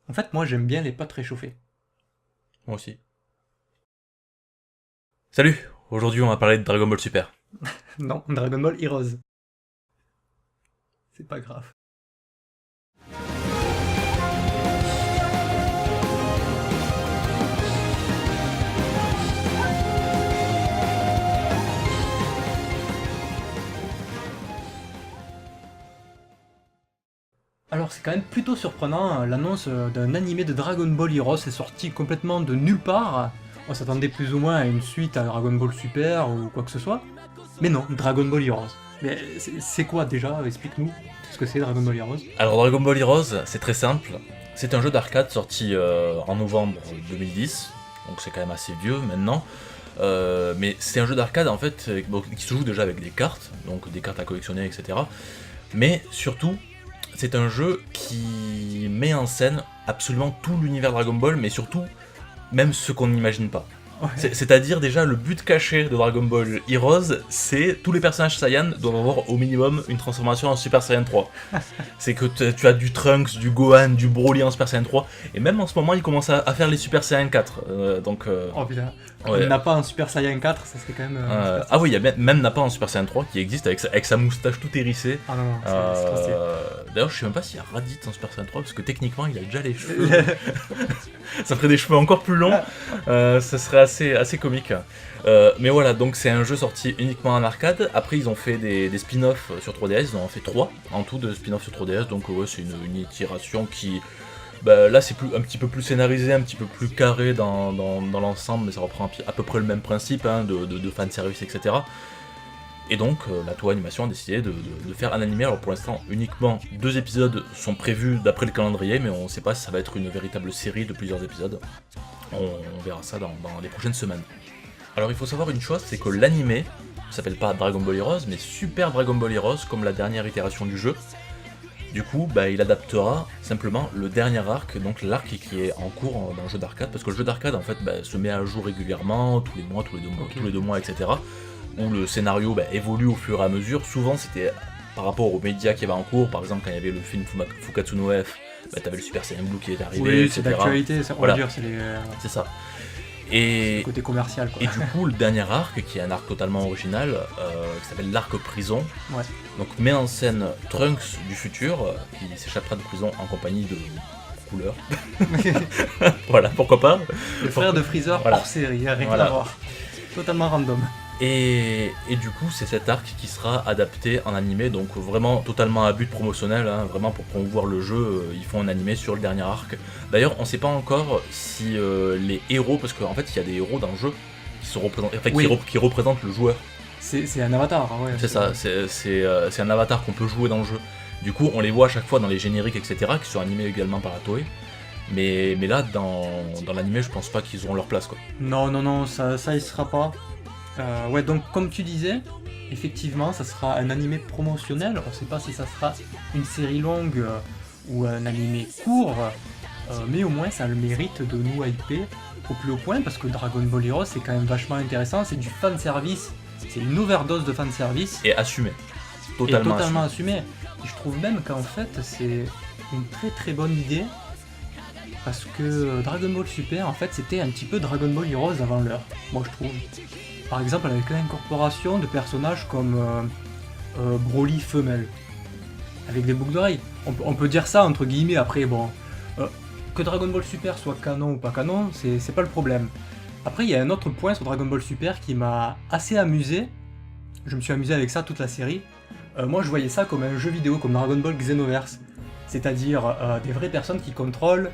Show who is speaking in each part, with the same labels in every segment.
Speaker 1: En fait, moi, j'aime bien les pâtes réchauffées.
Speaker 2: Moi aussi. Salut! Aujourd'hui, on va parler de Dragon Ball Super.
Speaker 1: Non, Dragon Ball Heroes. C'est pas grave. Alors, c'est quand même plutôt surprenant, l'annonce d'un animé de Dragon Ball Heroes est sorti complètement de nulle part. On s'attendait plus ou moins à une suite à Dragon Ball Super ou quoi que ce soit. Mais non, Dragon Ball Heroes. Mais c'est quoi déjà? Explique-nous ce que c'est Dragon Ball Heroes.
Speaker 2: Alors, Dragon Ball Heroes, c'est très simple. C'est un jeu d'arcade sorti en novembre 2010, donc c'est quand même assez vieux maintenant. Mais c'est un jeu d'arcade en fait qui se joue déjà avec des cartes, donc des cartes à collectionner, etc. Mais surtout, c'est un jeu qui met en scène absolument tout l'univers Dragon Ball, mais surtout même ce qu'on n'imagine pas.
Speaker 1: Ouais.
Speaker 2: C'est-à-dire déjà le but caché de Dragon Ball Heroes, c'est tous les personnages Saiyan doivent avoir au minimum une transformation en Super Saiyan 3. C'est que tu as du Trunks, du Gohan, du Broly en Super Saiyan 3, et même en ce moment ils commencent à faire les Super Saiyan 4.
Speaker 1: Oh putain.
Speaker 2: Ouais.
Speaker 1: On n'a pas un Super Saiyan 4, ça serait quand même.
Speaker 2: Ah oui, il y a même Nappa en Super Saiyan 3 qui existe avec sa moustache tout hérissée.
Speaker 1: Ah non, non, c'est trop stylé.
Speaker 2: D'ailleurs, je sais même pas s'il y a Raditz en Super Saiyan 3 parce que techniquement il a déjà les cheveux. Ça ferait des cheveux encore plus longs, ça serait assez comique. Mais voilà, donc c'est un jeu sorti uniquement en arcade. Après, ils ont fait des spin-offs sur 3DS, ils en ont fait 3 en tout de spin-offs sur 3DS. Donc, ouais, c'est une itération qui. Bah, là, c'est un petit peu plus scénarisé, un petit peu plus carré dans l'ensemble, mais ça reprend à peu près le même principe hein, de fanservice, etc. Et donc, la Toei Animation a décidé de faire un animé. Alors pour l'instant, uniquement 2 épisodes sont prévus d'après le calendrier, mais on ne sait pas si ça va être une véritable série de plusieurs épisodes. On verra ça dans les prochaines semaines. Alors il faut savoir une chose, c'est que l'animé ne s'appelle pas Dragon Ball Heroes, mais Super Dragon Ball Heroes, comme la dernière itération du jeu. Du coup, il adaptera simplement le dernier arc, donc l'arc qui est en cours dans le jeu d'arcade, parce que le jeu d'arcade en fait se met à jour régulièrement, tous les mois, tous les deux mois, etc. Où le scénario évolue au fur et à mesure. Souvent c'était par rapport aux médias qui avaient en cours, par exemple quand il y avait le film Fukatsu no F, t'avais le Super Saiyan Blue qui est arrivé,
Speaker 1: Oui,
Speaker 2: etc.
Speaker 1: c'est d'actualité, on
Speaker 2: Voilà.
Speaker 1: va dire, c'est
Speaker 2: C'est ça.
Speaker 1: le
Speaker 2: Et,
Speaker 1: côté commercial quoi.
Speaker 2: et du coup, le dernier arc, qui est un arc totalement original, qui s'appelle l'arc prison,
Speaker 1: Ouais.
Speaker 2: donc met en scène Trunks du futur, qui s'échappera de prison en compagnie de couleur. Voilà, pourquoi pas.
Speaker 1: Le frère de Freezer
Speaker 2: Voilà.
Speaker 1: hors série, rien
Speaker 2: Voilà.
Speaker 1: à voir. Totalement random.
Speaker 2: Et du coup, c'est cet arc qui sera adapté en animé, donc vraiment totalement à but promotionnel, hein, vraiment pour promouvoir le jeu, ils font un animé sur le dernier arc. D'ailleurs, on sait pas encore si les héros, parce qu'en fait, il y a des héros dans le jeu qui sont représentés, enfin,
Speaker 1: Oui.
Speaker 2: qui représentent le joueur.
Speaker 1: C'est un avatar, hein, ouais.
Speaker 2: C'est ça, c'est un avatar qu'on peut jouer dans le jeu. Du coup, on les voit à chaque fois dans les génériques, etc., qui sont animés également par la Toei. Mais là, dans l'animé, je pense pas qu'ils auront leur place, quoi.
Speaker 1: Non, ça il sera pas. Ouais, donc comme tu disais, effectivement, ça sera un animé promotionnel. On sait pas si ça sera une série longue ou un animé court, mais au moins ça a le mérite de nous hyper au plus haut point parce que Dragon Ball Heroes c'est quand même vachement intéressant. C'est du fan service, c'est une overdose de fan service
Speaker 2: Et assumé.
Speaker 1: et
Speaker 2: Totalement,
Speaker 1: totalement
Speaker 2: assumé.
Speaker 1: assumé. Et je trouve même qu'en fait c'est une très très bonne idée parce que Dragon Ball Super en fait c'était un petit peu Dragon Ball Heroes avant l'heure, moi je trouve. Par exemple avec l'incorporation de personnages comme Broly femelle, avec des boucles d'oreilles. On peut dire ça entre guillemets, après bon, que Dragon Ball Super soit canon ou pas canon, c'est pas le problème. Après il y a un autre point sur Dragon Ball Super qui m'a assez amusé, je me suis amusé avec ça toute la série. Moi je voyais ça comme un jeu vidéo, comme Dragon Ball Xenoverse, c'est-à-dire des vraies personnes qui contrôlent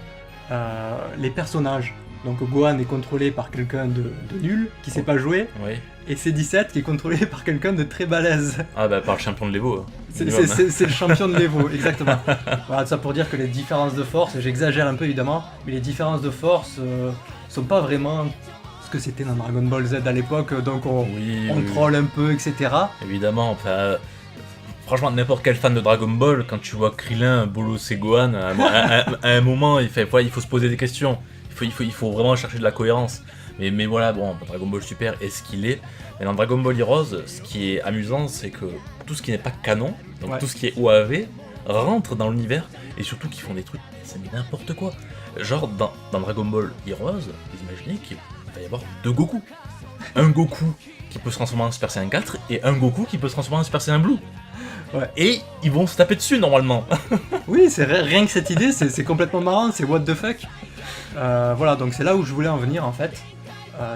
Speaker 1: les personnages. Donc Gohan est contrôlé par quelqu'un de nul, qui sait pas jouer,
Speaker 2: Oui.
Speaker 1: et C17 qui est contrôlé par quelqu'un de très balèze.
Speaker 2: Ah par le champion de l'Evo.
Speaker 1: C'est
Speaker 2: minimum.
Speaker 1: le champion de l'Evo, exactement. Voilà, tout ça pour dire que les différences de force, j'exagère un peu évidemment, mais les différences de force sont pas vraiment ce que c'était dans Dragon Ball Z à l'époque, donc on troll un peu, etc.
Speaker 2: Évidemment, enfin, franchement, n'importe quel fan de Dragon Ball, quand tu vois Krillin, Bolos et Gohan, à un moment, il faut se poser des questions. Il faut vraiment chercher de la cohérence. Mais voilà, bon, Dragon Ball Super est ce qu'il est. Mais dans Dragon Ball Heroes, ce qui est amusant, c'est que tout ce qui n'est pas canon, donc
Speaker 1: Ouais.
Speaker 2: tout ce qui est OAV, rentre dans l'univers, et surtout qu'ils font des trucs c'est n'importe quoi. Genre, dans Dragon Ball Heroes, vous imaginez qu'il va y avoir 2 Goku. Un Goku qui peut se transformer en Super Saiyan 4 et un Goku qui peut se transformer en Super Saiyan Blue.
Speaker 1: Ouais.
Speaker 2: Et ils vont se taper dessus normalement.
Speaker 1: Oui, c'est rien que cette idée, c'est complètement marrant, c'est what the fuck. Voilà, donc c'est là où je voulais en venir en fait.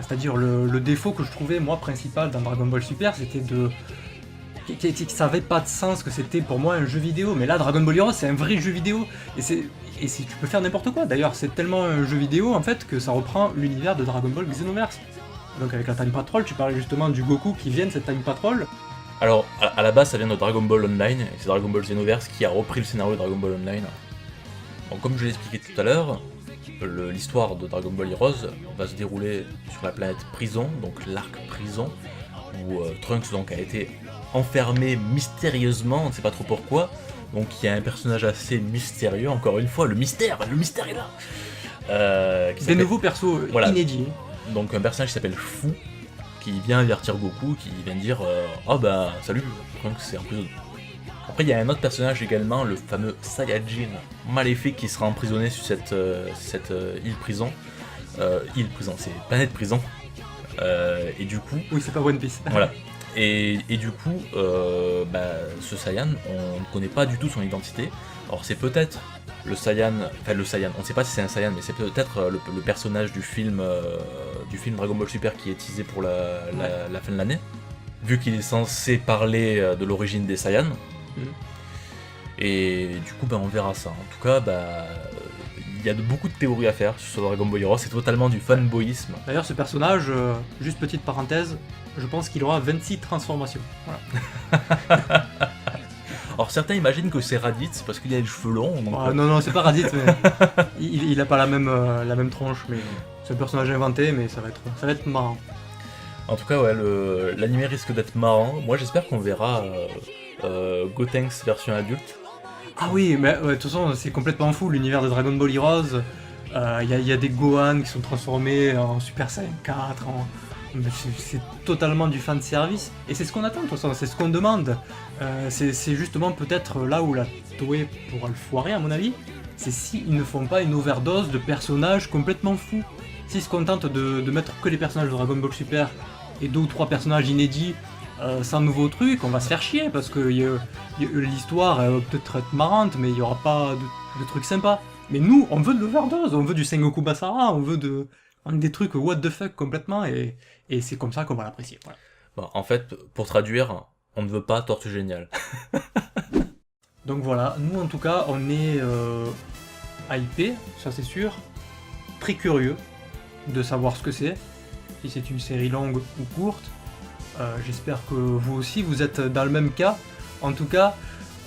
Speaker 1: C'est-à-dire le défaut que je trouvais moi principal dans Dragon Ball Super, c'était que ça avait pas de sens, que c'était pour moi un jeu vidéo. Mais là, Dragon Ball Heroes, c'est un vrai jeu vidéo. Et tu peux faire n'importe quoi. D'ailleurs, c'est tellement un jeu vidéo en fait que ça reprend l'univers de Dragon Ball Xenoverse. Donc avec la Time Patrol, tu parlais justement du Goku qui vient de cette Time Patrol.
Speaker 2: Alors, à la base, ça vient de Dragon Ball Online, et c'est Dragon Ball Xenoverse qui a repris le scénario de Dragon Ball Online. Donc, comme je l'ai expliqué tout à l'heure, l'histoire de Dragon Ball Heroes va se dérouler sur la planète Prison, donc l'arc Prison, où Trunks donc, a été enfermé mystérieusement, on ne sait pas trop pourquoi. Donc, il y a un personnage assez mystérieux, encore une fois, le mystère est là.
Speaker 1: Des nouveaux persos inédits.
Speaker 2: Donc, un personnage qui s'appelle Fu, qui vient avertir Goku, qui vient dire oh bah salut, Trunks c'est emprisonné. Après il y a un autre personnage également, le fameux Saiyajin maléfique qui sera emprisonné sur cette île prison. C'est planète prison. Et du coup.
Speaker 1: Oui, c'est pas One Piece.
Speaker 2: Voilà. Et du coup, ce Saiyan, on ne connaît pas du tout son identité. Alors c'est peut-être le Saiyan, on ne sait pas si c'est un Saiyan, mais c'est peut-être le personnage du film Dragon Ball Super qui est teasé pour la fin de l'année, vu qu'il est censé parler de l'origine des Saiyans. Et du coup, on verra ça. En tout cas, il y a beaucoup de théories à faire sur Dragon Ball Heroes, c'est totalement du fanboyisme.
Speaker 1: D'ailleurs, ce personnage, juste petite parenthèse, je pense qu'il aura 26 transformations. Voilà.
Speaker 2: Alors certains imaginent que c'est Raditz parce qu'il a les cheveux longs. Donc...
Speaker 1: Non, c'est pas Raditz, mais il a pas la même tronche, mais c'est un personnage inventé, mais ça va être marrant.
Speaker 2: En tout cas, ouais, l'anime risque d'être marrant. Moi, j'espère qu'on verra Gotenks version adulte.
Speaker 1: Ah oui, mais de toute façon, c'est complètement fou l'univers de Dragon Ball Heroes. Il y a des Gohan qui sont transformés en Super Saiyan 4. C'est totalement du fan service. Et c'est ce qu'on attend, de toute façon, c'est ce qu'on demande. C'est justement peut-être là où la Toei pourra le foirer, à mon avis. C'est s'ils ne font pas une overdose de personnages complètement fous. S'ils se contentent de mettre que les personnages de Dragon Ball Super et 2 ou 3 personnages inédits sans nouveaux trucs, on va se faire chier parce que l'histoire va peut-être être marrante, mais il n'y aura pas de trucs sympas. Mais nous, on veut de l'overdose, on veut du Sengoku Basara, on veut des trucs what the fuck complètement, et c'est comme ça qu'on va l'apprécier. Voilà.
Speaker 2: Bon, en fait, pour traduire, on ne veut pas Tortue Géniale.
Speaker 1: Donc voilà, nous en tout cas, on est hypé, ça c'est sûr, très curieux de savoir ce que c'est, si c'est une série longue ou courte. J'espère que vous aussi, vous êtes dans le même cas. En tout cas,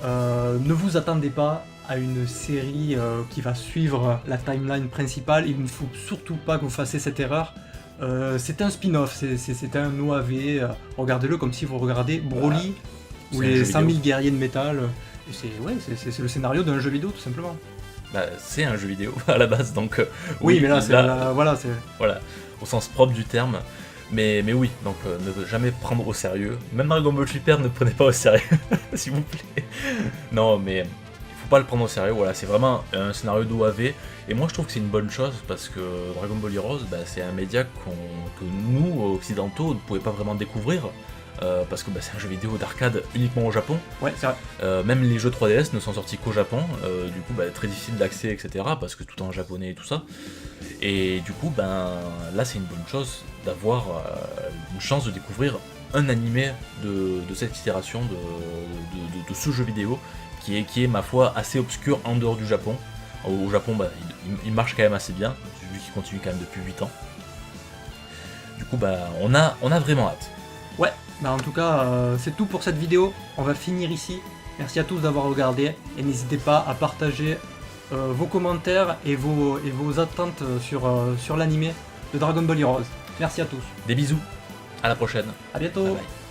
Speaker 1: ne vous attendez pas à une série qui va suivre la timeline principale. Il ne faut surtout pas que vous fassiez cette erreur. C'est un spin-off, c'est un OAV. Regardez-le comme si vous regardez Broly ou les 100 000 guerriers de métal. C'est le scénario d'un jeu vidéo tout simplement.
Speaker 2: C'est un jeu vidéo à la base, donc
Speaker 1: oui, mais là, voilà,
Speaker 2: au sens propre du terme. Mais oui, donc ne jamais prendre au sérieux. Même Dragon Ball Super, ne prenez pas au sérieux, s'il vous plaît. Non, mais il faut pas le prendre au sérieux. Voilà, c'est vraiment un scénario d'OAV. Et moi, je trouve que c'est une bonne chose parce que Dragon Ball Heroes, c'est un média que nous, occidentaux, ne pouvons pas vraiment découvrir. Parce que c'est un jeu vidéo d'arcade uniquement au Japon.
Speaker 1: Ouais, c'est vrai.
Speaker 2: Même les jeux 3DS ne sont sortis qu'au Japon. Du coup, très difficile d'accès, etc. Parce que tout en japonais et tout ça. Et du coup, là, c'est une bonne chose d'avoir une chance de découvrir un animé de cette itération de ce jeu vidéo qui est, ma foi, assez obscur en dehors du Japon. Au Japon, il marche quand même assez bien, vu qu'il continue quand même depuis 8 ans. Du coup, on a vraiment hâte.
Speaker 1: Ouais, en tout cas, c'est tout pour cette vidéo. On va finir ici. Merci à tous d'avoir regardé et n'hésitez pas à partager vos commentaires et vos attentes sur l'animé de Dragon Ball Heroes. Merci à tous.
Speaker 2: Des bisous, à la prochaine.
Speaker 1: À bientôt.
Speaker 2: Bye bye.